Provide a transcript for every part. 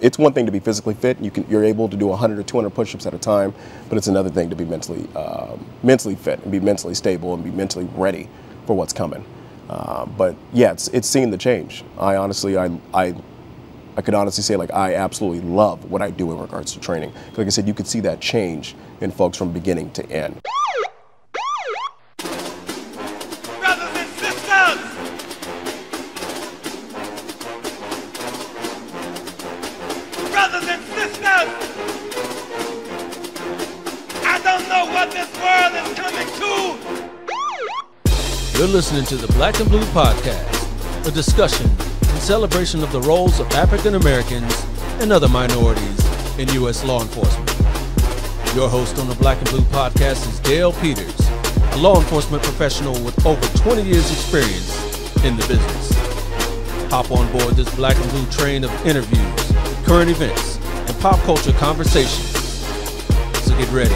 it's one thing to be physically fit. You're able to do 100 or 200 push-ups at a time, but it's another thing to be mentally fit and be mentally stable and be mentally ready for what's coming. But yeah, it's seeing the change. I honestly, I could honestly say, like, I absolutely love what I do in regards to training. Like I said, you could see that change in folks from beginning to end. Brothers and sisters, brothers and sisters, I don't know what this world is coming to. You're listening to the Black and Blue Podcast, a discussion and celebration of the roles of African Americans and other minorities in U.S. law enforcement. Your host on the Black and Blue Podcast is Dale Peters, a law enforcement professional with over 20 years experience in the business. Hop on board this Black and Blue train of interviews, current events, and pop culture conversations. So get ready.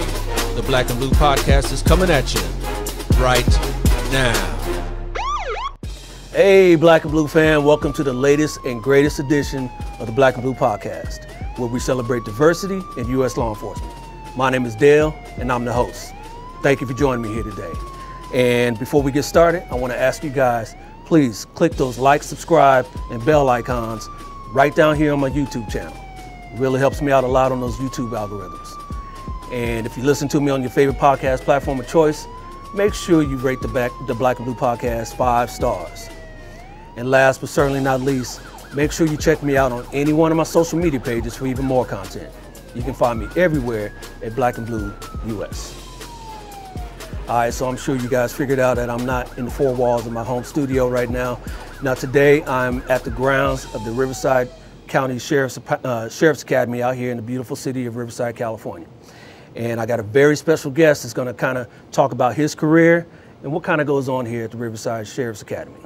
The Black and Blue Podcast is coming at you right now. Hey, Black and Blue fan, welcome to the latest and greatest edition of the Black and Blue Podcast, where we celebrate diversity in U.S. law enforcement. My name is Dale, and I'm the host. Thank you for joining me here today. And before we get started, I want to ask you guys, please click those like, subscribe, and bell icons right down here on my YouTube channel. It really helps me out a lot on those YouTube algorithms. And if you listen to me on your favorite podcast platform of choice, make sure you rate the Black and Blue Podcast 5 stars. And last but certainly not least, make sure you check me out on any one of my social media pages for even more content. You can find me everywhere at Black and Blue US. All right, so I'm sure you guys figured out that I'm not in the four walls of my home studio right now. Now today I'm at the grounds of the Riverside County Sheriff's Academy out here in the beautiful city of Riverside, California. And I got a very special guest that's gonna kind of talk about his career and what kind of goes on here at the Riverside Sheriff's Academy.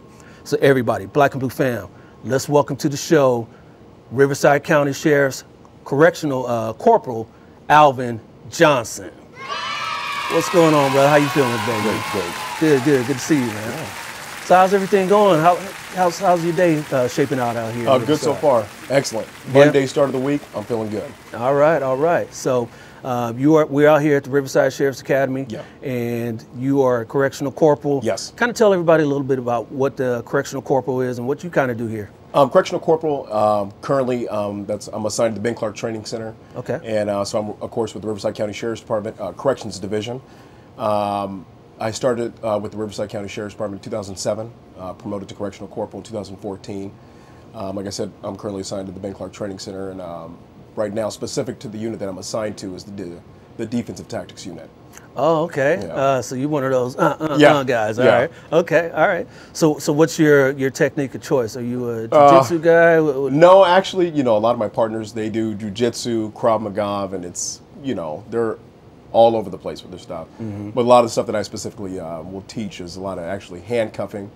So everybody, Black and Blue fam, let's welcome to the show Riverside County Sheriff's Correctional Corporal Alvin Johnson. What's going on, brother? How you feeling today? Great. Good to see you, man. Yeah. So how's everything going? How's your day shaping out here? Good so far. Excellent. Monday, start of the week. I'm feeling good. All right. So we're out here at the Riverside Sheriff's Academy, and you are a correctional corporal. Yes. Kind of tell everybody a little bit about what the correctional corporal is and what you kind of do here. Correctional Corporal, currently I'm assigned to the Ben Clark Training Center. Okay. And so I'm, of course, with the Riverside County Sheriff's Department, Corrections Division. I started with the Riverside County Sheriff's Department in 2007, promoted to Correctional Corporal in 2014. Like I said, I'm currently assigned to the Ben Clark Training Center, and right now, specific to the unit that I'm assigned to is the Defensive Tactics Unit. Oh, okay. Yeah. So you're one of those guys. All right. Okay. All right. So what's your technique of choice? Are you a jiu-jitsu guy? No, actually, a lot of my partners, they do jiu-jitsu, Krav Maga, and it's, they're all over the place with their stuff. Mm-hmm. But a lot of the stuff that I specifically will teach is a lot of actually handcuffing,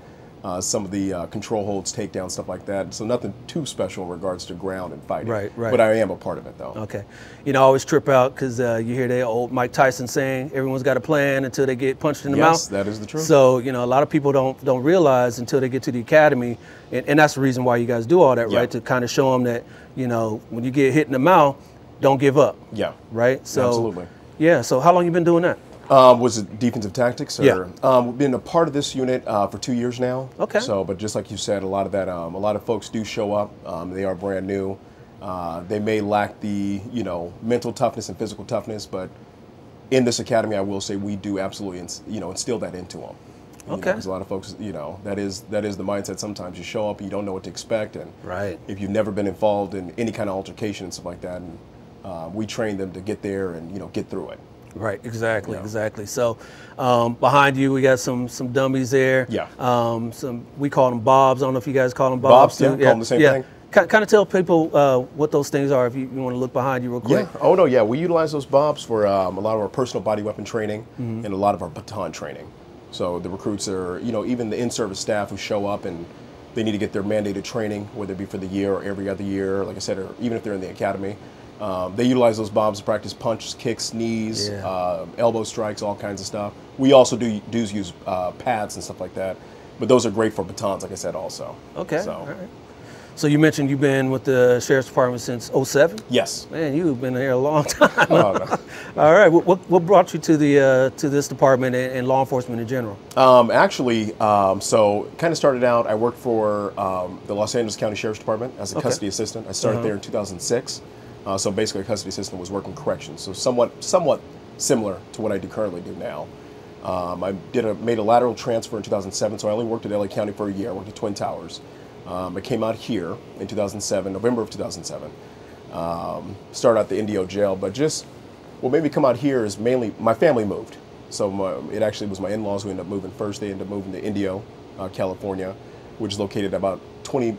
some of the control holds, takedowns, stuff like that. So nothing too special in regards to ground and fighting. Right. But I am a part of it, though. Okay. I always trip out because you hear the old Mike Tyson saying, everyone's got a plan until they get punched in the mouth. Yes, that is the truth. So, a lot of people don't realize until they get to the academy, and that's the reason why you guys do all that, right? To kind of show them that, when you get hit in the mouth, don't give up. Yeah. Right? So, absolutely. Yeah. So how long you been doing that? Was it defensive tactics? Or, we've been a part of this unit for 2 years now. Okay. So, but just like you said, a lot of that, a lot of folks do show up. They are brand new. They may lack the, mental toughness and physical toughness, but in this academy, I will say we do absolutely, instill that into them. Okay. Because a lot of folks, that is the mindset. Sometimes you show up, and you don't know what to expect, and if you've never been involved in any kind of altercation and stuff like that, and we train them to get there and get through it. Right, exactly. So behind you, we got some dummies there. Yeah. We call them bobs. I don't know if you guys call them bobs too. Call them the same thing. Kind of tell people what those things are if you want to look behind you real quick. Yeah. Oh no, yeah. We utilize those bobs for a lot of our personal body weapon training and a lot of our baton training. So the recruits are, even the in-service staff who show up and they need to get their mandated training, whether it be for the year or every other year, like I said, or even if they're in the academy. They utilize those bobs to practice punches, kicks, knees, elbow strikes, all kinds of stuff. We also do use pads and stuff like that, but those are great for batons, like I said, also. Okay. So. All right. So you mentioned you've been with the Sheriff's Department since '07? Yes. Man, you've been here a long time. Oh, no. All right. What brought you to the to this department and law enforcement in general? So kind of started out, I worked for the Los Angeles County Sheriff's Department as a custody assistant. I started there in 2006. So basically a custody assistant was working corrections. So somewhat similar to what I do currently do now. I made a lateral transfer in 2007, so I only worked at LA County for a year. I worked at Twin Towers. I came out here in 2007, November of 2007. Started out the Indio jail, but just what made me come out here is mainly my family moved. So it actually was my in-laws who ended up moving first. They ended up moving to Indio, California, which is located about 20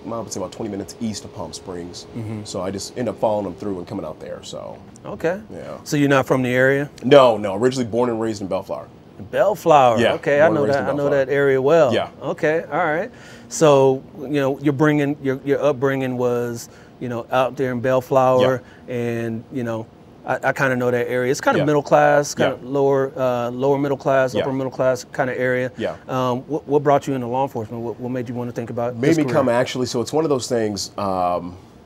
minutes east of Palm Springs. So I just ended up following them through and coming out there. So Okay. yeah. So you're not from the area? No. Originally born and raised in Bellflower. Bellflower. Yeah, Okay, I born and know raised that. in I know Bellflower. that area well. Yeah. Okay. All right. So your upbringing was out there in Bellflower, and I kind of know that area. It's kind of Yeah. middle class, kind Yeah. of lower middle class, Yeah. upper middle class kind of area. Yeah. What brought you into law enforcement? What made you want to think about Made this me career? come actually, so it's one of those things,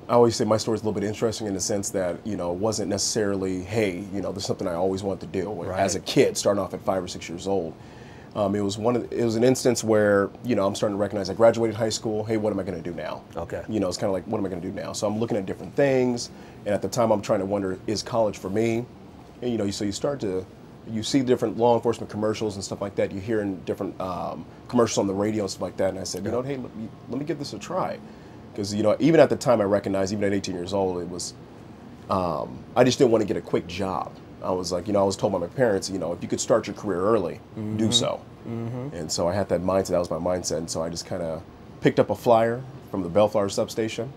I always say my story is a little bit interesting in the sense that, it wasn't necessarily, hey, there's something I always wanted to do. Right. As a kid, starting off at 5 or 6 years old. It was an instance where, I'm starting to recognize I graduated high school. Hey, what am I going to do now? Okay. It's kind of like, what am I going to do now? So I'm looking at different things. And at the time I'm trying to wonder, is college for me? And, so you see different law enforcement commercials and stuff like that. You hear in different commercials on the radio and stuff like that. And I said, hey, let me give this a try. Because, even at the time I recognized, even at 18 years old, it was, I just didn't want to get a quick job. I was like, I was told by my parents, if you could start your career early, do so. And so I had that mindset, that was my mindset. And so I just kind of picked up a flyer from the Bellflower substation.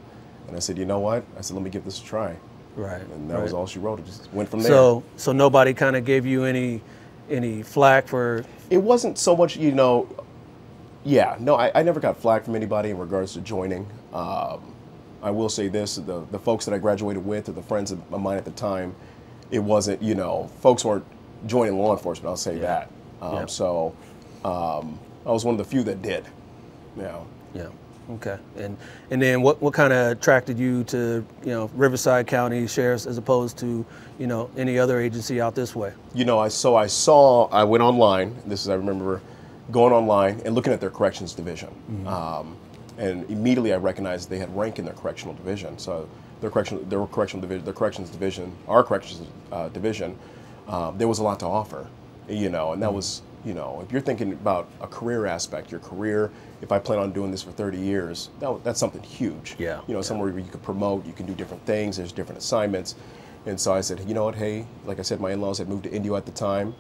And I said, you know what? I said, let me give this a try. Right. And that was all she wrote. It just went from there. So nobody kind of gave you any flack for? It wasn't so much, yeah, no, I never got flack from anybody in regards to joining. I will say this, the folks that I graduated with, or the friends of mine at the time, it wasn't, folks weren't joining law enforcement, I'll say that. So I was one of the few that did. Yeah. Yeah. Okay. And then what kind of attracted you to Riverside County Sheriff's as opposed to any other agency out this way? I went online. I remember going online and looking at their corrections division, and immediately I recognized they had rank in their correctional division. So our corrections division, there was a lot to offer, and that was. If you're thinking about a career aspect, your career, if I plan on doing this for 30 years, that's something huge. Yeah. Somewhere where you could promote, you can do different things, there's different assignments. And so I said, you know what, hey, like I said, my in-laws had moved to Indio at the time.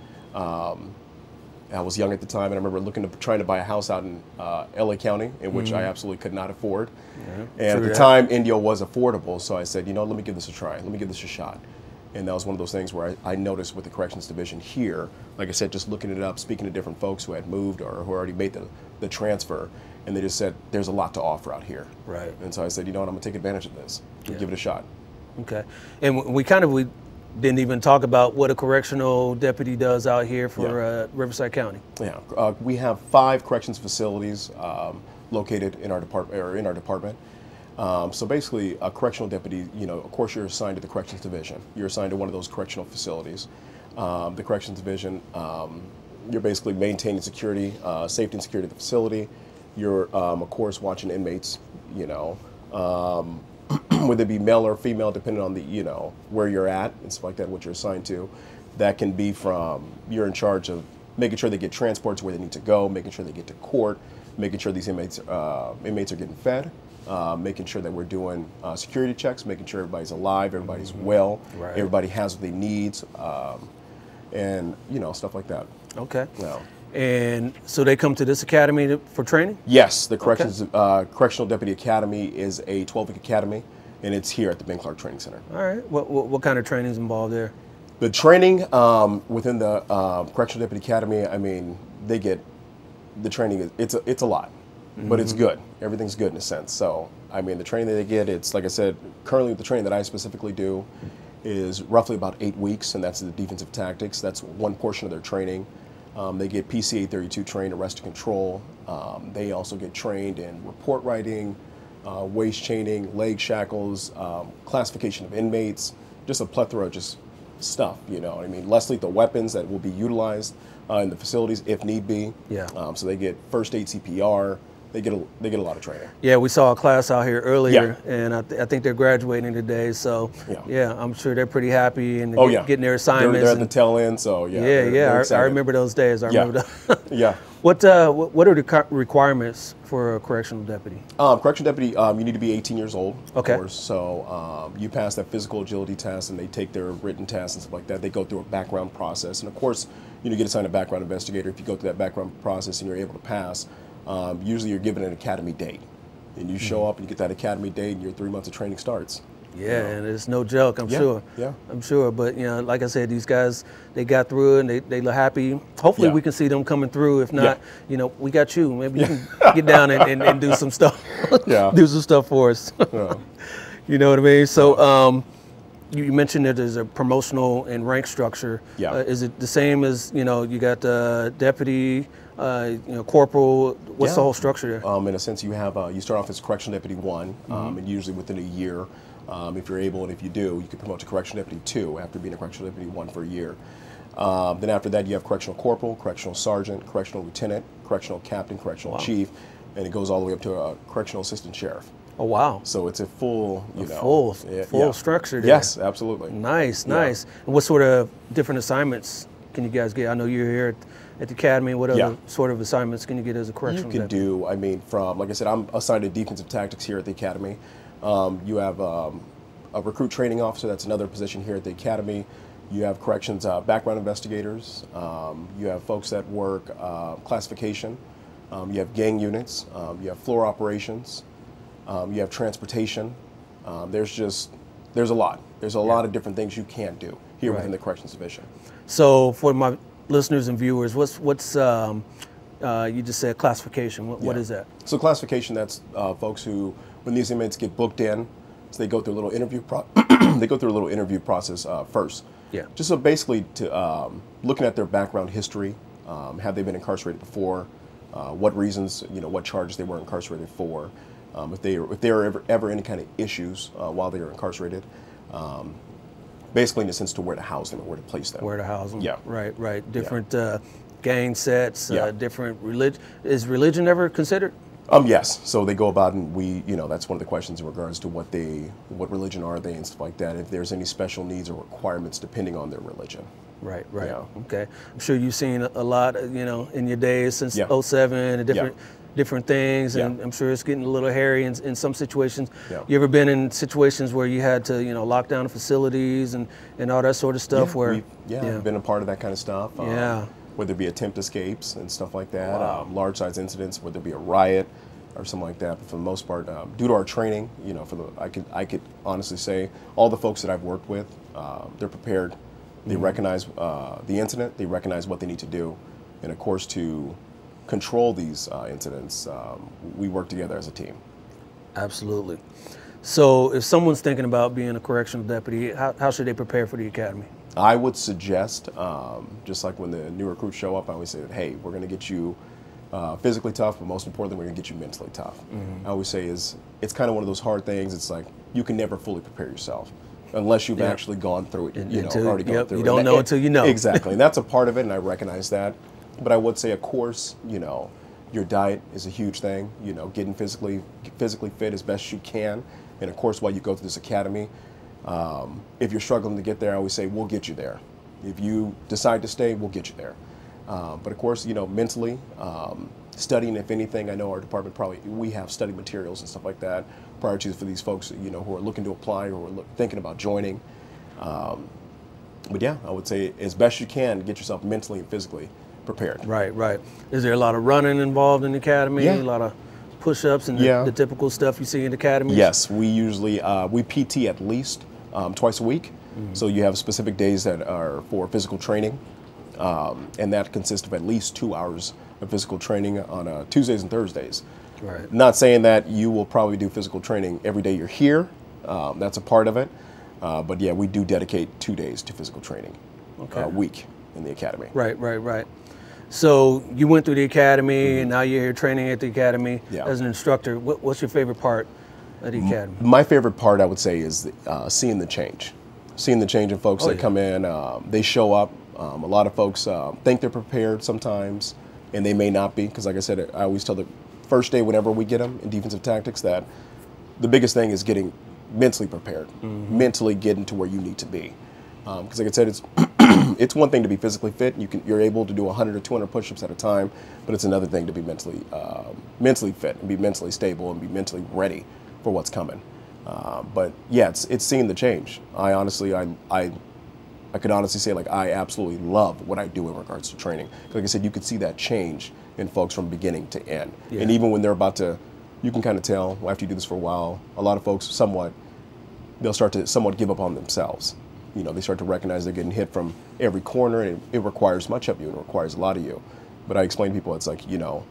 I was young at the time, and I remember trying to buy a house out in LA County, in which I absolutely could not afford. And at the time, Indio was affordable, so I said, let me give this a try. Let me give this a shot. And that was one of those things where I noticed with the corrections division here, like I said, just looking it up, speaking to different folks who had moved or who already made the transfer, and they just said, there's a lot to offer out here. Right. And so I said, I'm going to take advantage of this, give it a shot. Okay. And we didn't even talk about what a correctional deputy does out here for Riverside County. Yeah. We have 5 corrections facilities located in our department. So basically, a correctional deputy, of course, you're assigned to the corrections division. You're assigned to one of those correctional facilities. The corrections division, you're basically maintaining security, safety and security of the facility. You're, of course, watching inmates, whether it be male or female, depending on the, where you're at and stuff like that, what you're assigned to. That can be you're in charge of making sure they get transported to where they need to go, making sure they get to court, making sure these inmates are getting fed. Making sure that we're doing security checks, making sure everybody's alive, everybody's well, everybody has what they need, and stuff like that. Okay. Yeah. And so they come to this academy for training? Yes, the Correctional Deputy Academy is a 12-week academy, and it's here at the Ben Clark Training Center. All right. What kind of training is involved there? The training within the Correctional Deputy Academy, they get the training. It's a lot. But it's good. Everything's good in a sense. So, the training that they get, it's like I said, currently the training that I specifically do is roughly about 8 weeks, and that's the defensive tactics. That's one portion of their training. They get PCA 32 trained, arrest and control. They also get trained in report writing, waist chaining, leg shackles, classification of inmates, just a plethora of just stuff, you know what I mean? Less lethal weapons that will be utilized in the facilities if need be. Yeah. So they get first aid CPR. They get a lot of training. Yeah, we saw a class out here earlier, and I think they're graduating today. So yeah, I'm sure they're pretty happy and getting their assignments. They're at the tail end, so yeah. I remember those days. I remember that. Yeah. What are the requirements for a correctional deputy? Correctional deputy, you need to be 18 years old, of Okay. course. So you pass that physical agility test, and they take their written tests and stuff like that. They go through a background process, and of course, you get assigned a background investigator. If you go through that background process and you're able to pass, usually you're given an academy date, and you show up and you get that academy date, and your 3 months of training starts. Yeah, and it's no joke, I'm Yeah, sure. yeah. I'm sure, but like I said, these guys, they got through it and they look happy. Hopefully we can see them coming through. If not, we got you. Maybe you can get down and do some stuff. Do some stuff for us. You know what I mean? So you mentioned that there's a promotional and rank structure. Yeah. Is it the same as, you got deputy, corporal? What's the whole structure there? In a sense, you have you start off as Correctional Deputy 1, and usually within a year, if you're able and if you do, you can promote to Correctional Deputy 2 after being a Correctional Deputy 1 for a year. Then after that, you have Correctional Corporal, Correctional Sergeant, Correctional Lieutenant, Correctional Captain, Correctional Chief, and it goes all the way up to a Correctional Assistant Sheriff. Oh, wow. So it's a full, full structure there. Yes, absolutely. Nice. And what sort of different assignments can you guys get? I know you're here at the academy. What other sort of assignments can you get as a correctional deputy? You can do, from, like I said, I'm assigned to defensive tactics here at the academy. You have a recruit training officer. That's another position here at the academy. You have corrections background investigators. You have folks that work classification. You have gang units. You have floor operations. You have transportation. There's a lot. There's a lot of different things you can do here within the corrections division. So for my listeners and viewers, what's you just said classification. What is that? So classification, that's folks who, when these inmates get booked in, so they go through a little interview process first. Yeah. Just so basically to looking at their background history, have they been incarcerated before, what reasons, what charges they were incarcerated for, if there are ever any kind of issues while they are incarcerated. Basically in a sense to where to house them and where to place them. Where to house them. Yeah. Right. Different gang sets, different religion. Is religion ever considered? Yes. So they go about and that's one of the questions in regards to what religion are they and stuff like that. If there's any special needs or requirements depending on their religion. Right. Yeah. Okay. I'm sure you've seen a lot, in your days since 07 and different things, and I'm sure it's getting a little hairy in some situations. Yeah. You ever been in situations where you had to, lock down facilities and all that sort of stuff? I've been a part of that kind of stuff. Whether it be attempt escapes and stuff like that, large size incidents, whether it be a riot or something like that. But for the most part, due to our training, I could honestly say all the folks that I've worked with, they're prepared. They recognize the incident. They recognize what they need to do, and of course to control these incidents, we work together as a team. Absolutely. So if someone's thinking about being a correctional deputy, how should they prepare for the academy? I would suggest, just like when the new recruits show up, I always say, hey, we're going to get you physically tough, but most importantly, we're going to get you mentally tough. I always say it's kind of one of those hard things. It's like you can never fully prepare yourself unless you've actually gone through it, already gone through it. You don't know until you know. Exactly, and that's a part of it, and I recognize that. But I would say, of course, your diet is a huge thing. Getting physically fit as best you can, and of course, while you go through this academy, if you're struggling to get there, I always say we'll get you there. If you decide to stay, we'll get you there. But of course, mentally, studying. If anything, I know our department we have study materials and stuff like that prior to for these folks who are looking to apply or who are thinking about joining. But yeah, I would say as best you can, get yourself mentally and physically prepared. Right. Is there a lot of running involved in the academy? Yeah. A lot of push-ups and the typical stuff you see in the academy? Yes, we usually we PT at least twice a week. So you have specific days that are for physical training, and that consists of at least 2 hours of physical training on Tuesdays and Thursdays. Right. Not saying that you will probably do physical training every day you're here. That's a part of it. But yeah, we do dedicate 2 days to physical training a week in the academy. Right. So you went through the academy, and now you're here training at the academy as an instructor. What's your favorite part at the academy? My favorite part, I would say, is seeing the change. Seeing the change in folks that come in. They show up. A lot of folks think they're prepared sometimes, and they may not be, because like I said, I always tell the first day whenever we get them in defensive tactics that the biggest thing is getting mentally prepared, mentally getting to where you need to be. Because like I said, it's one thing to be physically fit. You're able to do 100 or 200 push-ups at a time, but it's another thing to be mentally fit and be mentally stable and be mentally ready for what's coming. But yeah, it's seeing the change. I honestly, I could honestly say, like, I absolutely love what I do in regards to training. Like I said, you could see that change in folks from beginning to end. Yeah. And even when they're about to, you can kind of tell after you do this for a while, a lot of folks they'll start to somewhat give up on themselves. You know, they start to recognize they're getting hit from every corner, and it requires much of you, and it requires a lot of you. But I explain to people, it's like, you know,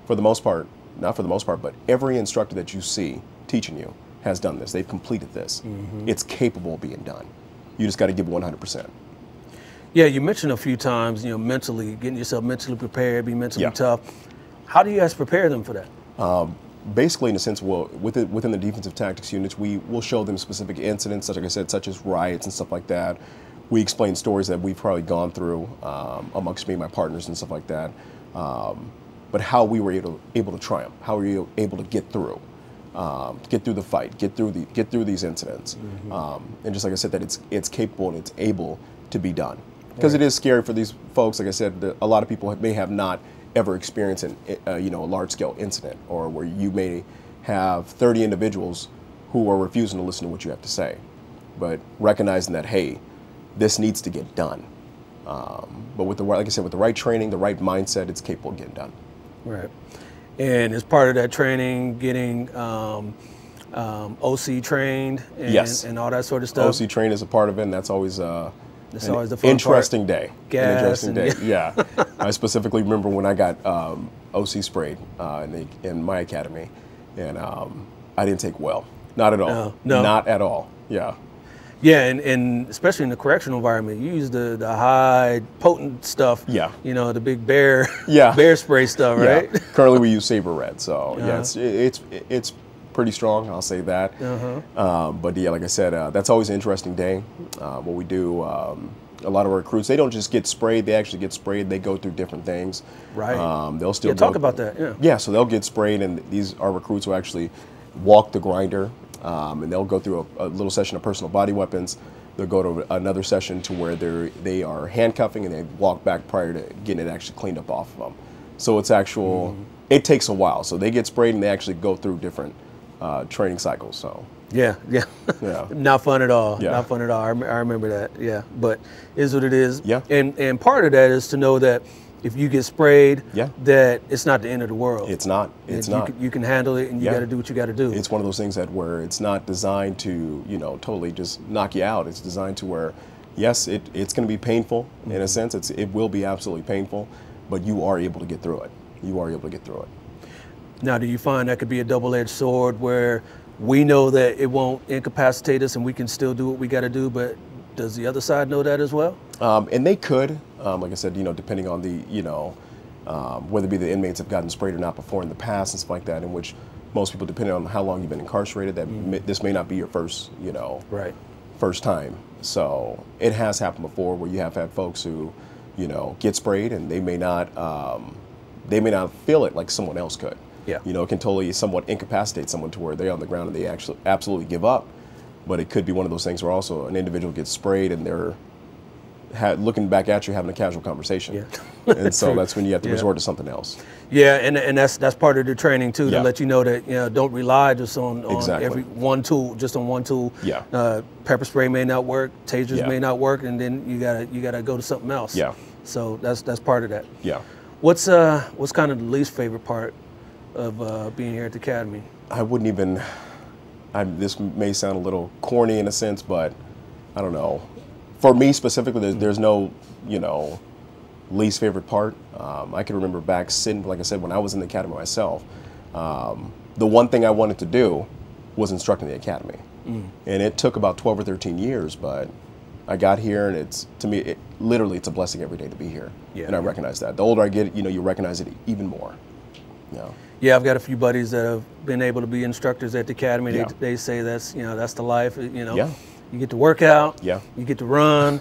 for the most part, not for the most part, but every instructor that you see teaching you has done this. They've completed this. It's capable of being done. You just got to give 100%. Yeah, you mentioned a few times, you know, mentally, getting yourself mentally prepared, be mentally tough. How do you guys prepare them for that? Basically, in a sense, within the defensive tactics units, we will show them specific incidents, like I said, such as riots and stuff like that. We explain stories that we've probably gone through amongst me and my partners and stuff like that. But how we were able to triumph, how we were able to get through the fight, get through these incidents, and just like I said, that it's capable and it's able to be done. Because it is scary for these folks. Like I said, a lot of people may have not ever experienced a large-scale incident, or where you may have 30 individuals who are refusing to listen to what you have to say, but recognizing that, hey, this needs to get done. But with like I said, with the right training, the right mindset, it's capable of getting done. Right. And as part of that training, getting OC trained and all that sort of stuff. OC trained is a part of it, and that's always It's always the fun interesting part. day. Gas an interesting day. and- Yeah. I specifically remember when I got OC sprayed in my academy, and I didn't take well. Not at all. No. Not at all. Yeah. Yeah, and especially in the correctional environment, you use the high potent stuff. Yeah. You know, the big bear Yeah. bear spray stuff, right? Yeah. Currently we use Saber Red, so yeah, it's pretty strong. I'll say that. But yeah, like I said, that's always an interesting day. What we do, a lot of our recruits, they don't just get sprayed; they actually get sprayed. They go through different things. Right. They'll still talk about that. Yeah. Yeah. So they'll get sprayed, and our recruits will actually walk the grinder, and they'll go through a little session of personal body weapons. They'll go to another session to where they are handcuffing, and they walk back prior to getting it actually cleaned up off of them. So it's actual. It takes a while. So they get sprayed, and they actually go through different training cycles. So Yeah. Not fun at all. Yeah. Not fun at all. I remember that. Yeah, but it is what it is. Yeah. And part of that is to know that if you get sprayed, Yeah. that it's not the end of the world. it's not. It's not. You can handle it, and you Yeah. got to do what you got to do. It's one of those things that where it's not designed to, totally just knock you out. It's designed to where, yes, it's going to be painful in a sense. It will be absolutely painful, but you are able to get through it. You are able to get through it. Now, do you find that could be a double-edged sword where we know that it won't incapacitate us and we can still do what we got to do, but does the other side know that as well? And they could, like I said, depending on the, whether it be the inmates have gotten sprayed or not before in the past and stuff like that, in which most people, depending on how long you've been incarcerated, this may not be your first, Right. first time. So it has happened before where you have had folks who, get sprayed, and they may not feel it like someone else could. Yeah. It can totally somewhat incapacitate someone to where they're on the ground and they actually absolutely give up. But it could be one of those things where also an individual gets sprayed and they're looking back at you having a casual conversation. Yeah. And so that's when you have to resort to something else. Yeah, and that's part of the training too, to Yeah. let you know that don't rely just on Exactly. every one tool, just on one tool. Yeah. Pepper spray may not work, tasers Yeah. may not work, and then you gotta go to something else. Yeah. So that's part of that. Yeah. What's kind of the least favorite part of being here at the academy? I wouldn't even, this may sound a little corny in a sense, but I don't know. For me specifically, there's no, least favorite part. I can remember back sitting, like I said, when I was in the academy myself, the one thing I wanted to do was instruct in the academy. And it took about 12 or 13 years, but I got here, and to me, literally, it's a blessing every day to be here. Yeah. And I recognize that. The older I get, you recognize it even more. Yeah, I've got a few buddies that have been able to be instructors at the academy. Yeah. They say that's that's the life. Yeah. You get to work out. Yeah. You get to run,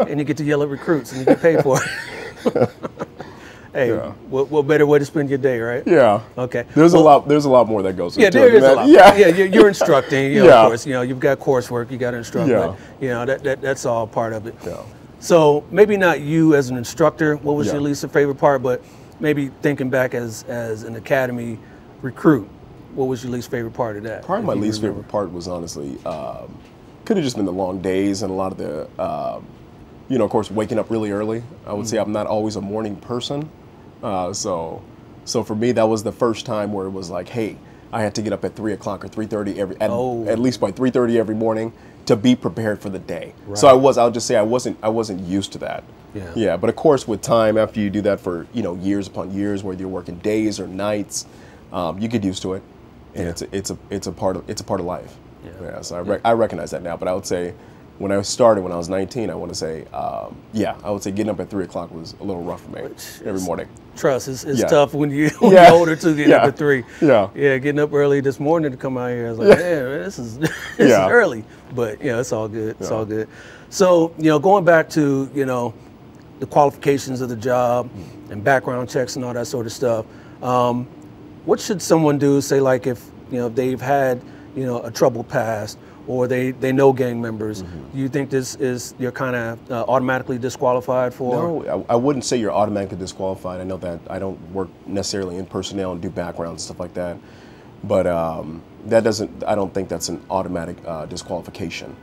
and you get to yell at recruits, and you get paid for it. Hey, Yeah. what better way to spend your day, right? Yeah. Okay. There's a lot more that goes into it. Yeah, there is a lot. Yeah. Yeah, you're instructing. Yeah. Of course. You've got coursework. You got to instruct. Yeah. But, that's all part of it. Yeah. So maybe not you as an instructor. What was Yeah. your least favorite part? But maybe thinking back as an academy recruit, what was your least favorite part of that? Probably my least favorite part was honestly could have just been the long days and a lot of the of course waking up really early. I would say I'm not always a morning person. So for me, that was the first time where it was like, hey, I had to get up at 3 o'clock or 3:30 at least by 3:30 every morning to be prepared for the day. Right. So I'll just say I wasn't used to that. Yeah. Yeah. But of course, with time, after you do that for years upon years, whether you're working days or nights, you get used to it, and it's a part of life. Yeah. So I recognize that now. But I would say, when I started when I was 19, I want to say, I would say getting up at 3 o'clock was a little rough for me every morning. Trust, it's Yeah. tough when you're older to get up at 3. Yeah. Yeah, getting up early this morning to come out here, I was like, man, this is this is early. But it's all good. It's all good. So, going back to, the qualifications of the job and background checks and all that sort of stuff, what should someone do, say, like if they've had, a troubled past, or they know gang members? Do you think you're kind of automatically disqualified for? No, I wouldn't say you're automatically disqualified. I know that I don't work necessarily in personnel and do backgrounds and stuff like that, but I don't think that's an automatic disqualification.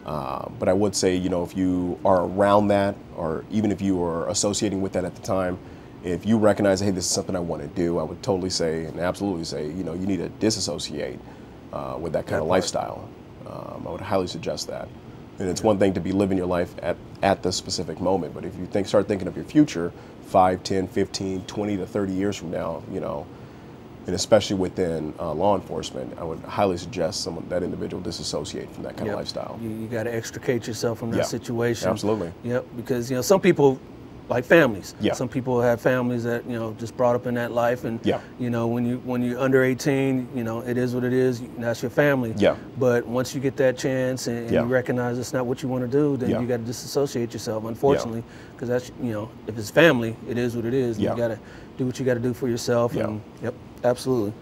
But I would say, if you are around that, or even if you are associating with that at the time, if you recognize, hey, this is something I want to do, I would totally say, and absolutely say, you need to disassociate with that kind of lifestyle. I would highly suggest that. And it's one thing to be living your life at the specific moment, but if you start thinking of your future 5, 10, 15, 20 to 30 years from now, and especially within law enforcement, I would highly suggest that individual disassociate from that kind of lifestyle. You got to extricate yourself from that situation. Absolutely. Yep, because some people, like families. Yeah. Some people have families that just brought up in that life, and when you're under 18, it is what it is. That's your family. Yeah. But once you get that chance and you recognize it's not what you want to do, then you got to disassociate yourself. Unfortunately, because that's if it's family, it is what it is. You got to do what you got to do for yourself. Yeah. And, yep, absolutely.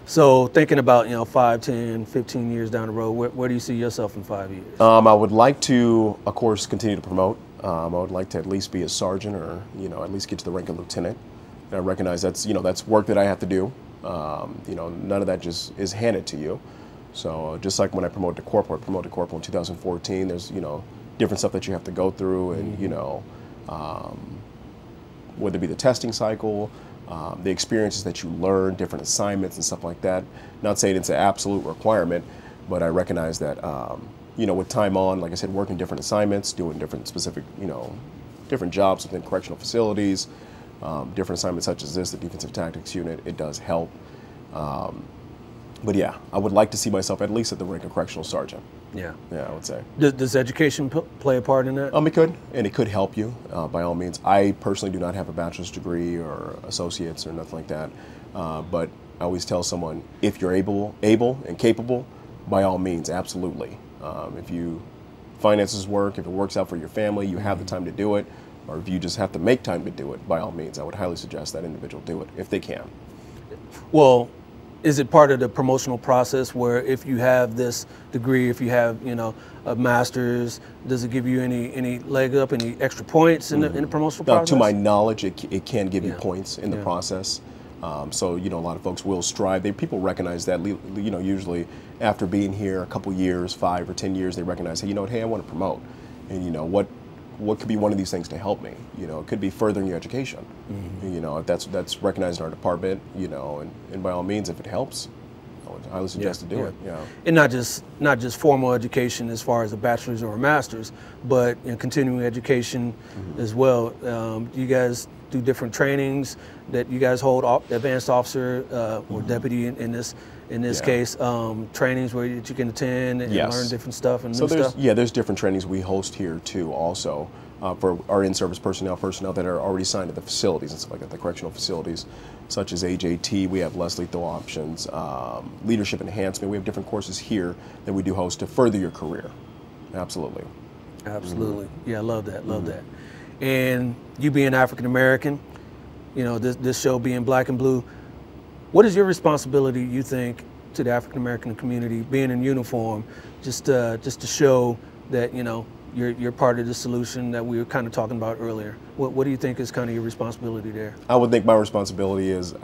So thinking about 5, 10, 15 years down the road, where do you see yourself in 5 years? I would like to, of course, continue to promote. I would like to at least be a sergeant, or at least get to the rank of lieutenant. And I recognize that's that's work that I have to do. None of that just is handed to you. So just like when I promoted to corporal in 2014. There's different stuff that you have to go through, and whether it be the testing cycle, the experiences that you learn, different assignments and stuff like that. Not saying it's an absolute requirement, but I recognize that. With time on, like I said, working different assignments, doing different specific, different jobs within correctional facilities, different assignments such as this, the defensive tactics unit, it does help. But yeah, I would like to see myself at least at the rank of correctional sergeant. Yeah. Yeah, I would say. Does education play a part in that? It could, and it could help you, by all means. I personally do not have a bachelor's degree or associates or nothing like that, but I always tell someone, if you're able and capable, by all means, absolutely. If finances work, if it works out for your family, you have the time to do it, or if you just have to make time to do it, by all means, I would highly suggest that individual do it if they can. Well, is it part of the promotional process where if you have this degree, if you have a master's, does it give you any leg up, any extra points in the promotional process? To my knowledge, it can give you points in the process. So a lot of folks will strive. People recognize that. Usually after being here a couple years, 5 or 10 years, they recognize, hey, hey, I want to promote, and what could be one of these things to help me? It could be furthering your education. If that's recognized in our department, and by all means, if it helps, I would highly suggest to do it. Yeah. And not just formal education as far as a bachelor's or a master's, but continuing education as well. Do you guys do different trainings that you guys hold, advanced officer or deputy in this case, trainings where you can attend and learn different stuff and new stuff? There's different trainings we host here too also. for our in-service personnel that are already assigned to the facilities and stuff like that, the correctional facilities, such as AJT. We have less lethal options, leadership enhancement. We have different courses here that we do host to further your career. Absolutely. Absolutely. Yeah, I love that. Love that. And you being African American, you know, this show being Black and Blue, what is your responsibility, you think, to the African American community, being in uniform, just to show that, you know, you're part of the solution that we were kind of talking about earlier? What do you think is kind of your responsibility there? I would think my responsibility is,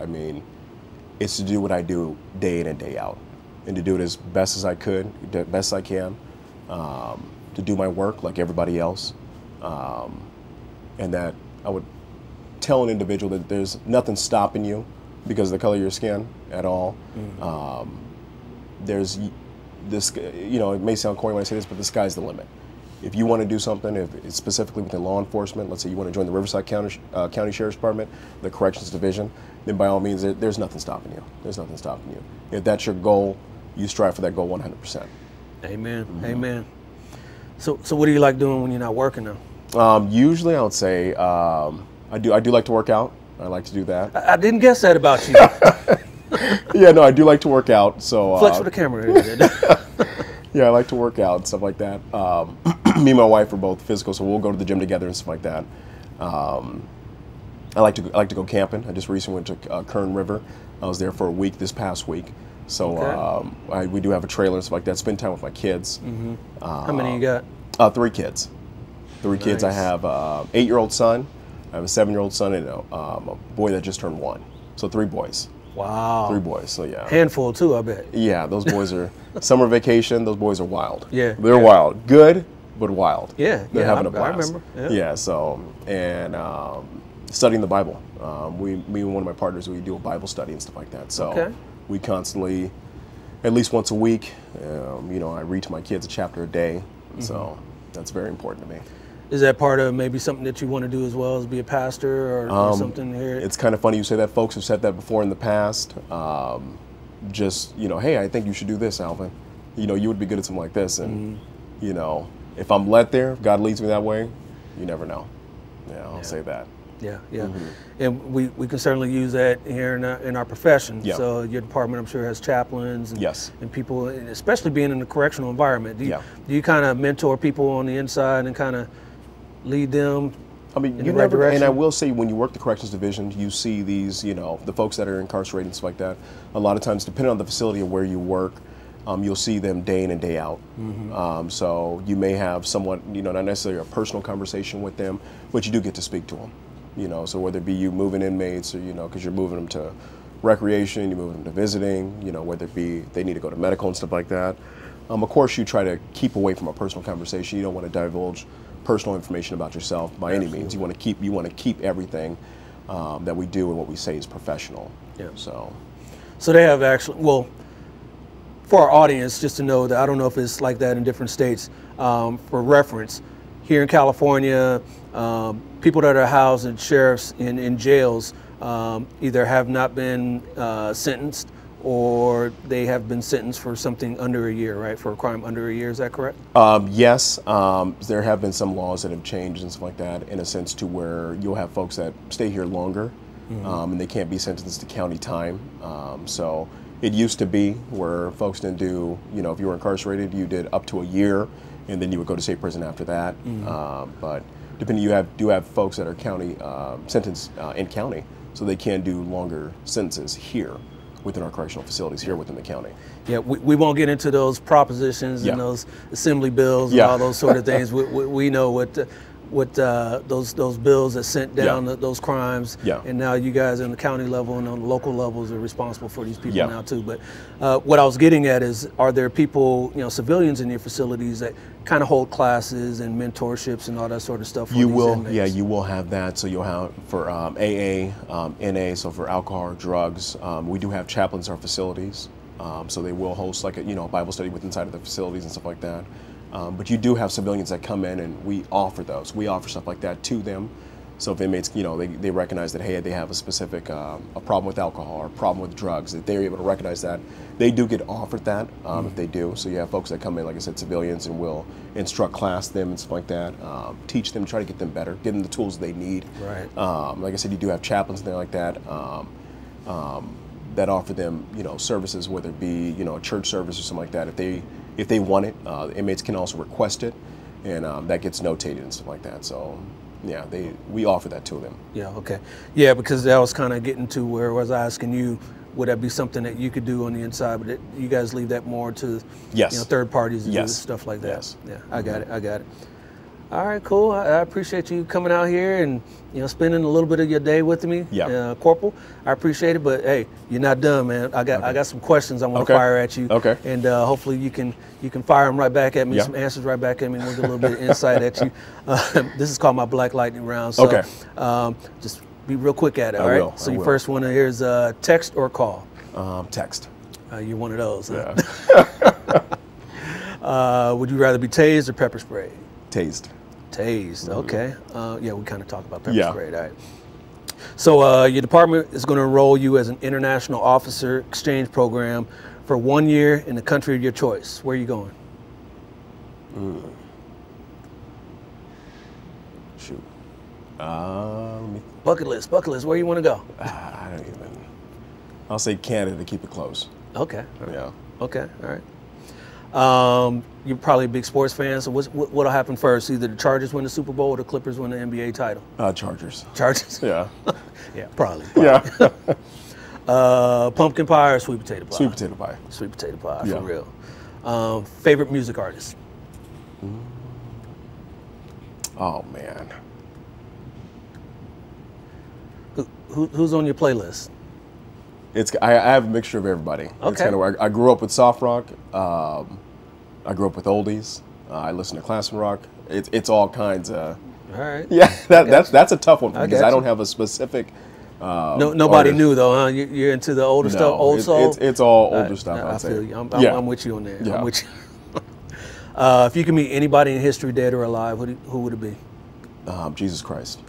it's to do what I do day in and day out, and to do it as best as I could, the best I can, to do my work like everybody else, and that I would tell an individual that there's nothing stopping you because of the color of your skin at all. There's this, you know, it may sound corny when I say this, but the sky's the limit. If you want to do something, if it's specifically within law enforcement, let's say you want to join the Riverside County Sheriff's Department, the Corrections Division, then by all means, there's nothing stopping you. There's nothing stopping you. If that's your goal, you strive for that goal 100%. Amen. Amen. So what do you like doing when you're not working now? Usually, I would say I do like to work out. I like to do that. I didn't guess that about you. Yeah, no, I do like to work out. So flex for the camera. Yeah, I like to work out and stuff like that. Me and my wife are both physical, so we'll go to the gym together and stuff like that. I like to go camping. I just recently went to Kern River. I was there for a week this past week. So we do have a trailer and stuff like that. Spend time with my kids. How many you got? 3 kids. 3 kids. I have an 8-year-old son. I have a 7-year-old son and a boy that just turned 1. So 3 boys. Wow. 3 boys. So yeah. Handful too, I bet. Yeah, those boys are summer vacation. Those boys are wild. Yeah. They're wild. Good, but wild. Yeah. They're having a blast. I remember. Yeah. So and studying the Bible. Me and one of my partners, we do a Bible study and stuff like that. So we constantly, at least once a week, you know, I read to my kids a chapter a day. So that's very important to me. Is that part of maybe something that you want to do as well, as be a pastor or something here? It's kind of funny you say that. Folks have said that before in the past. Just, you know, hey, I think you should do this, Alvin. You know, you would be good at something like this. And, you know, if I'm led there, if God leads me that way, you never know. Yeah, I'll say that. Yeah, yeah. And we can certainly use that here in our profession. Yeah. So your department, I'm sure, has chaplains and, yes. and people, especially being in the correctional environment. Do you kind of mentor people on the inside and kind of lead them in the right direction? And I will say, when you work the corrections division, you see these, you know, the folks that are incarcerated and stuff like that. A lot of times, depending on the facility of where you work, you'll see them day in and day out. So you may have somewhat, you know, not necessarily a personal conversation with them, but you do get to speak to them. You know, so whether it be you moving inmates or, you know, because you're moving them to recreation, you're moving them to visiting, you know, whether it be they need to go to medical and stuff like that. Of course, you try to keep away from a personal conversation. You don't want to divulge personal information about yourself by any means. You want to keep everything that we do and what we say is professional. Yeah. So they have actually, well, for our audience, just to know that I don't know if it's like that in different states. For reference, here in California, people that are housed in sheriffs in jails either have not been sentenced, or they have been sentenced for something under a year, right? For a crime under a year, is that correct? Yes, there have been some laws that have changed and stuff like that, in a sense to where you'll have folks that stay here longer, and they can't be sentenced to county time. So it used to be where folks didn't do, you know, if you were incarcerated, you did up to a year, and then you would go to state prison after that. But depending, you do have folks that are county sentenced in county, so they can do longer sentences here within our correctional facilities here within the county. Yeah, we won't get into those propositions and those assembly bills and all those sort of things. We know what those bills that sent down those crimes, and now you guys on the county level and on the local levels are responsible for these people now too. But what I was getting at is, are there people, you know, civilians in your facilities that kind of hold classes and mentorships and all that sort of stuff? You will, you will have that. So you'll have for AA, NA, so for alcohol or drugs. We do have chaplains in our facilities, so they will host like a Bible study inside of the facilities and stuff like that. But you do have civilians that come in, and we offer those. We offer stuff like that to them. So if inmates, they recognize that, hey, they have a specific a problem with alcohol or a problem with drugs, that they're able to recognize that, they do get offered that if they do. So you have folks that come in, like I said, civilians, and will instruct class them and stuff like that, teach them, try to get them better, give them the tools they need. Right. Like I said, you do have chaplains and things like that that offer them, services, whether it be, a church service or something like that. If they want it, the inmates can also request it, and that gets notated and stuff like that. So. Yeah, we offer that to them. Yeah, okay. Yeah, because I was kind of getting to where I was asking you, would that be something that you could do on the inside, but you guys leave that more to third parties and do stuff like that? Yes. Yeah, I got it. All right, cool. I appreciate you coming out here and spending a little bit of your day with me, Corporal. I appreciate it, but hey, you're not done, man. I got some questions I want to fire at you. Okay. And hopefully you can fire them right back at me, some answers right back at me, and we'll get a little bit of insight at you. This is called my Black Lightning round. So, just be real quick at it. All right. So your first one here is text or call. Text. You're one of those. Yeah. Huh? Would you rather be tased or pepper sprayed? Tased. Tased, okay. Yeah, we kind of talked about pepper spray, all right. So your department is going to enroll you as an international officer exchange program for 1 year in the country of your choice. Where are you going? Shoot. Bucket list, where you want to go? I don't even. I'll say Canada to keep it close. Okay. Right. Yeah. Okay, all right. You're probably a big sports fan, so what'll happen first? Either the Chargers win the Super Bowl or the Clippers win the NBA title? Chargers. Chargers? Yeah. Yeah, probably. Yeah. Pumpkin pie or sweet potato pie? Sweet potato pie. Sweet potato pie, for real. Favorite music artist? Oh, man. Who's on your playlist? I have a mixture of everybody. Okay. It's kind of I grew up with soft rock. I grew up with oldies. I listen to classic rock. It's all kinds of. All right. Yeah, that's a tough one because I don't have a specific. Nobody knew though, huh? You're into the older stuff, old soul. It's all older stuff. I feel you. I'm with you on there. Yeah. I'm with you. If you could meet anybody in history, dead or alive, who would it be? Jesus Christ.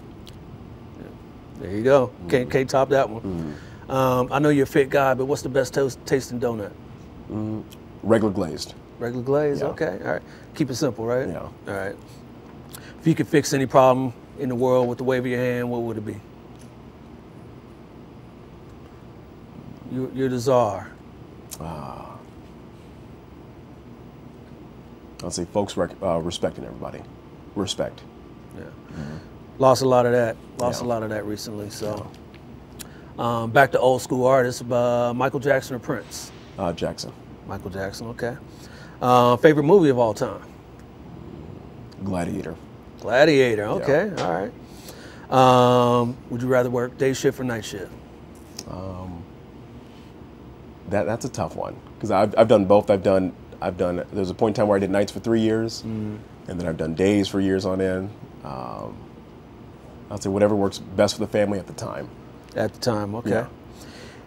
There you go. Can't top that one. I know you're a fit guy, but what's the best tasting donut? Regular glazed. Regular glazed, okay. All right. Keep it simple, right? Yeah. All right. If you could fix any problem in the world with the wave of your hand, what would it be? You're the czar. I'll say folks respecting everybody. Respect. Yeah. Lost a lot of that. Lost a lot of that recently. So, back to old school artists. Michael Jackson or Prince? Jackson. Michael Jackson. Okay. Favorite movie of all time? Gladiator. Gladiator. Okay. All right. Would you rather work day shift or night shift? That's a tough one because I've done both. I've done. There's a point in time where I did nights for 3 years, and then I've done days for years on end. I'll say whatever works best for the family at the time. At the time, okay. Yeah.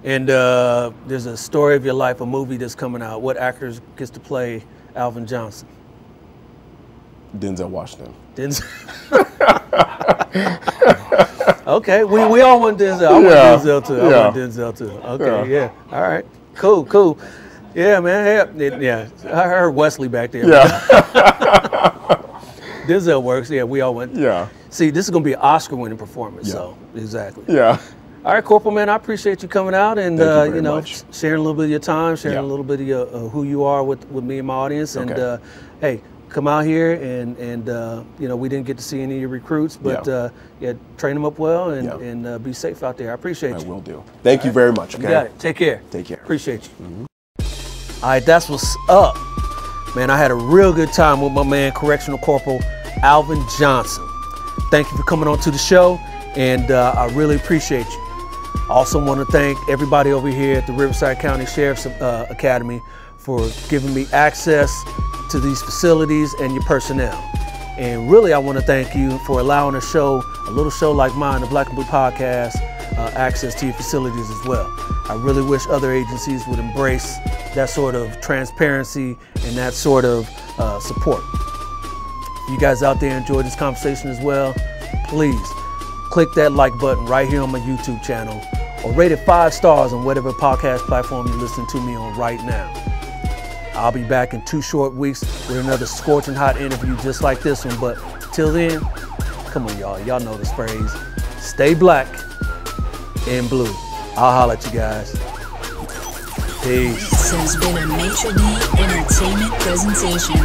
And there's a story of your life, a movie that's coming out. What actors gets to play Alvin Johnson? Denzel Washington. Denzel. Okay, we all want Denzel. I want Denzel too. I want Denzel too. Okay, yeah. All right, cool. Yeah, man. Yeah, I heard Wesley back there. Yeah. Denzel works. Yeah, we all went. Yeah. See, this is going to be an Oscar-winning performance. Yeah. So exactly. Yeah. All right, Corporal, man. I appreciate you coming out and much. sharing a little bit of your time, sharing a little bit of your, who you are with me and my audience. And hey, come out here and we didn't get to see any of your recruits, but train them up well and be safe out there. I appreciate you. I will do. Thank you very much. Okay. You got it. Take care. Take care. Appreciate you. All right, that's what's up. Man, I had a real good time with my man, Correctional Corporal Alvin Johnson. Thank you for coming on to the show, and I really appreciate you. I also want to thank everybody over here at the Riverside County Sheriff's Academy for giving me access to these facilities and your personnel. And really, I want to thank you for allowing a little show like mine, the Black and Blue Podcast, access to your facilities as well. I really wish other agencies would embrace that sort of transparency and that sort of support. If you guys out there enjoyed this conversation as well, please click that like button right here on my YouTube channel, or rate it 5 stars on whatever podcast platform you listen to me on right now. I'll be back in 2 short weeks with another scorching hot interview just like this one, but till then, come on y'all know this phrase, stay black and blue. I'll holler at you guys. Peace. This has been a Maitre D Entertainment presentation.